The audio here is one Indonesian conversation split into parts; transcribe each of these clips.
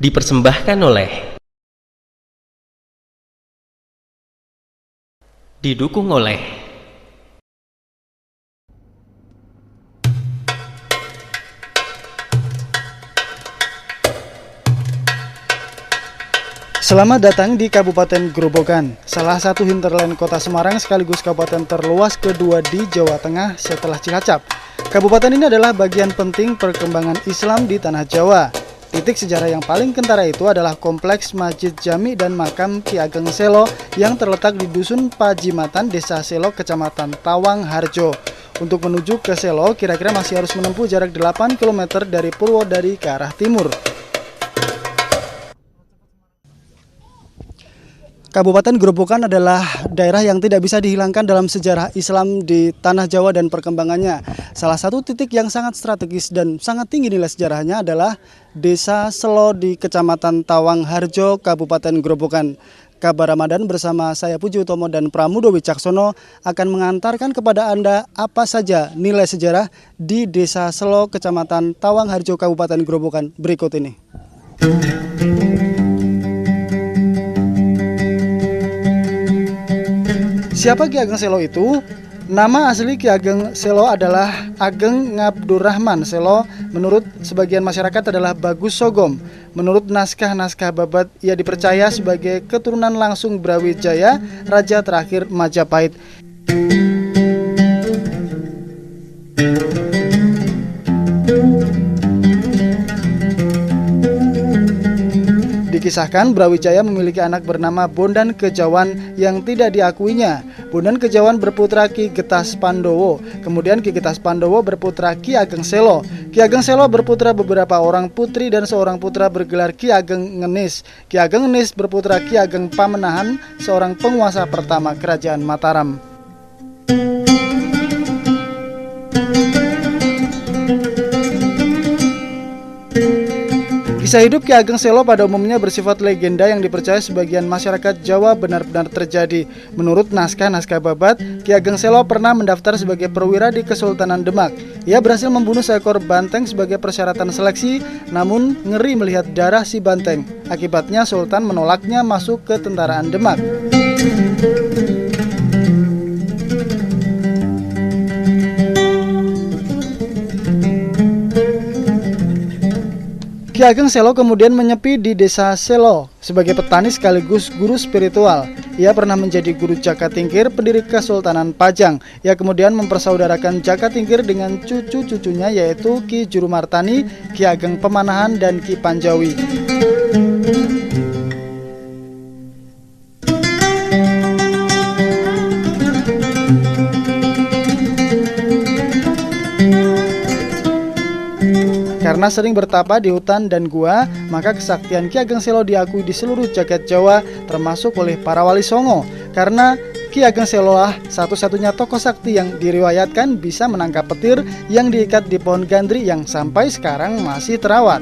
Dipersembahkan oleh, didukung oleh Selamat datang di Kabupaten Grobogan, salah satu hinterland kota Semarang sekaligus kabupaten terluas kedua di Jawa Tengah setelah Cilacap. Kabupaten ini adalah bagian penting perkembangan Islam di tanah Jawa. Titik sejarah yang paling kentara itu adalah kompleks Masjid Jami dan makam Ki Ageng Selo yang terletak di Dusun Pajimatan, Desa Selo, Kecamatan Tawang Harjo. Untuk menuju ke Selo, kira-kira masih harus menempuh jarak 8 km dari Purwodadi ke arah timur. Kabupaten Grobogan adalah daerah yang tidak bisa dihilangkan dalam sejarah Islam di tanah Jawa dan perkembangannya. Salah satu titik yang sangat strategis dan sangat tinggi nilai sejarahnya adalah Desa Selo di Kecamatan Tawang Harjo, Kabupaten Grobogan. Kabar Ramadan bersama saya Puji Utomo dan Pramudo Wicaksono akan mengantarkan kepada Anda apa saja nilai sejarah di Desa Selo, Kecamatan Tawang Harjo, Kabupaten Grobogan berikut ini. Siapa Ki Ageng Selo itu? Nama asli Ki Ageng Selo adalah Ageng Ngabdurrahman Selo. Menurut sebagian masyarakat adalah Bagus Sogom. Menurut naskah-naskah Babat, ia dipercaya sebagai keturunan langsung Brawijaya, raja terakhir Majapahit. Dikisahkan Brawijaya memiliki anak bernama Bondan Kejawan yang tidak diakuinya. Bondan Kejawan berputra Ki Getas Pandowo. Kemudian Ki Getas Pandowo berputra Ki Ageng Selo. Ki Ageng Selo berputra beberapa orang putri dan seorang putra bergelar Ki Ageng Ngenis. Ki Ageng Ngenis berputra Ki Ageng Pamenahan, seorang penguasa pertama Kerajaan Mataram. Kisah hidup Ki Ageng Selo pada umumnya bersifat legenda yang dipercaya sebagian masyarakat Jawa benar-benar terjadi. Menurut naskah-naskah Babat, Ki Ageng Selo pernah mendaftar sebagai perwira di Kesultanan Demak. Ia berhasil membunuh seekor banteng sebagai persyaratan seleksi, namun ngeri melihat darah si banteng. Akibatnya Sultan menolaknya masuk ke tentaraan Demak. Ki Ageng Selo kemudian menyepi di Desa Selo sebagai petani sekaligus guru spiritual. Ia pernah menjadi guru Jaka Tingkir, pendiri Kesultanan Pajang. Ia kemudian mempersaudarakan Jaka Tingkir dengan cucu-cucunya yaitu Ki Jurumartani, Ki Ageng Pemanahan, dan Ki Panjawi. Karena sering bertapa di hutan dan gua, maka kesaktian Ki Ageng Selo diakui di seluruh jagat Jawa, termasuk oleh para wali songo. Karena Ki Ageng Selo lah satu-satunya tokoh sakti yang diriwayatkan bisa menangkap petir yang diikat di pohon gandri yang sampai sekarang masih terawat.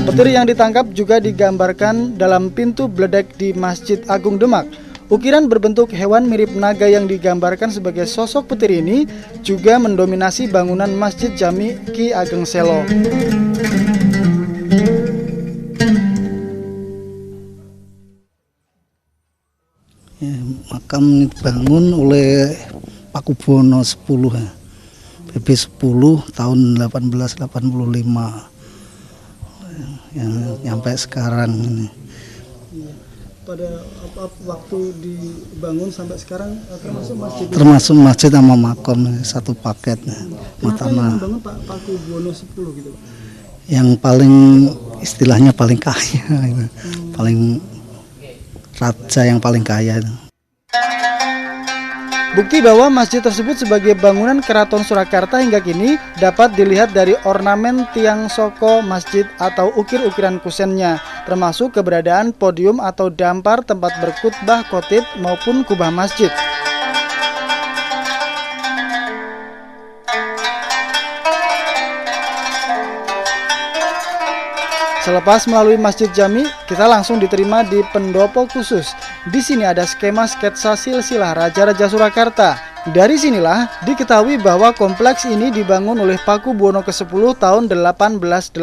Petir yang ditangkap juga digambarkan dalam pintu bledek di Masjid Agung Demak. Ukiran berbentuk hewan mirip naga yang digambarkan sebagai sosok petir ini juga mendominasi bangunan Masjid Jami Ki Ageng Selo. Ya, makam dibangun oleh Pakubono 10, PP 10 tahun 1885 yang sampai sekarang ini. Pada waktu dibangun sampai sekarang termasuk masjid? Termasuk masjid sama makam satu paket. Kenapa yang membangun Pak Pakubono 10 gitu? Yang paling istilahnya paling kaya, paling raja yang paling kaya. Bukti bahwa masjid tersebut sebagai bangunan Keraton Surakarta hingga kini dapat dilihat dari ornamen tiang soko masjid atau ukir-ukiran kusennya, termasuk keberadaan podium atau dampar tempat berkhutbah khotib maupun kubah masjid. Selepas melalui Masjid Jami, kita langsung diterima di pendopo khusus. Di sini ada skema sketsa silsilah Raja-Raja Surakarta. Dari sinilah diketahui bahwa kompleks ini dibangun oleh Paku Buwono ke-10 tahun 1885,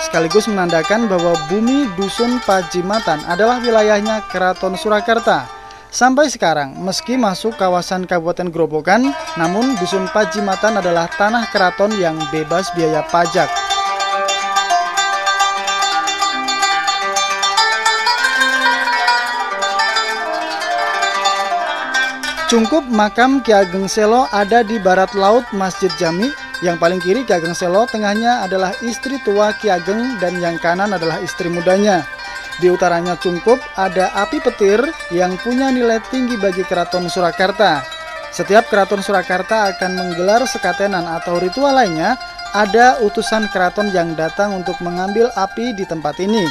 sekaligus menandakan bahwa bumi Dusun Pajimatan adalah wilayahnya Keraton Surakarta. Sampai sekarang, meski masuk kawasan Kabupaten Grobogan, namun Dusun Pajimatan adalah tanah keraton yang bebas biaya pajak. Cungkup makam Ki Ageng Selo ada di barat laut Masjid Jami. Yang paling kiri Ki Ageng Selo, tengahnya adalah istri tua Ki Ageng dan yang kanan adalah istri mudanya. Di utaranya Cungkup ada api petir yang punya nilai tinggi bagi Keraton Surakarta. Setiap Keraton Surakarta akan menggelar sekatenan atau ritual lainnya, ada utusan keraton yang datang untuk mengambil api di tempat ini.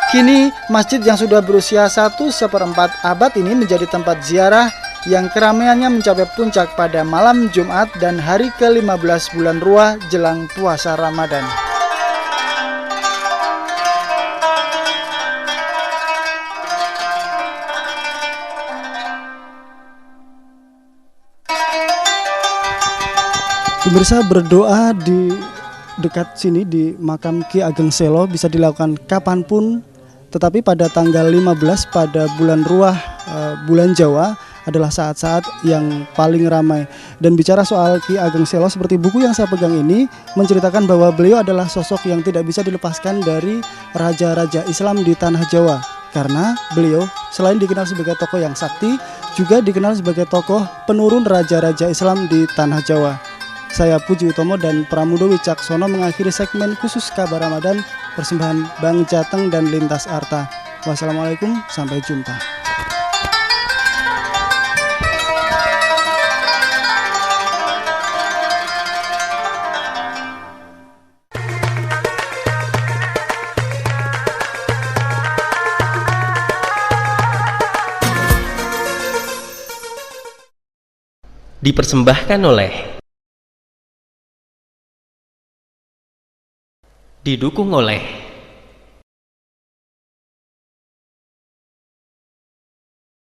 Kini, masjid yang sudah berusia 1/4 abad ini menjadi tempat ziarah yang keramaiannya mencapai puncak pada malam Jumat dan hari ke-15 bulan Ruah jelang puasa Ramadan. Pemirsa, berdoa di dekat sini di makam Ki Ageng Selo bisa dilakukan kapanpun, tetapi pada tanggal 15 pada bulan Ruah bulan Jawa adalah saat-saat yang paling ramai. Dan bicara soal Ki Ageng Selo, seperti buku yang saya pegang ini menceritakan bahwa beliau adalah sosok yang tidak bisa dilepaskan dari raja-raja Islam di tanah Jawa. Karena beliau selain dikenal sebagai tokoh yang sakti, juga dikenal sebagai tokoh penurun raja-raja Islam di tanah Jawa. Saya Puji Utomo dan Pramudo Wicaksono mengakhiri segmen khusus kabar Ramadan persembahan Bang Jateng dan Lintas Arta. Wassalamualaikum, sampai jumpa. Dipersembahkan oleh, didukung oleh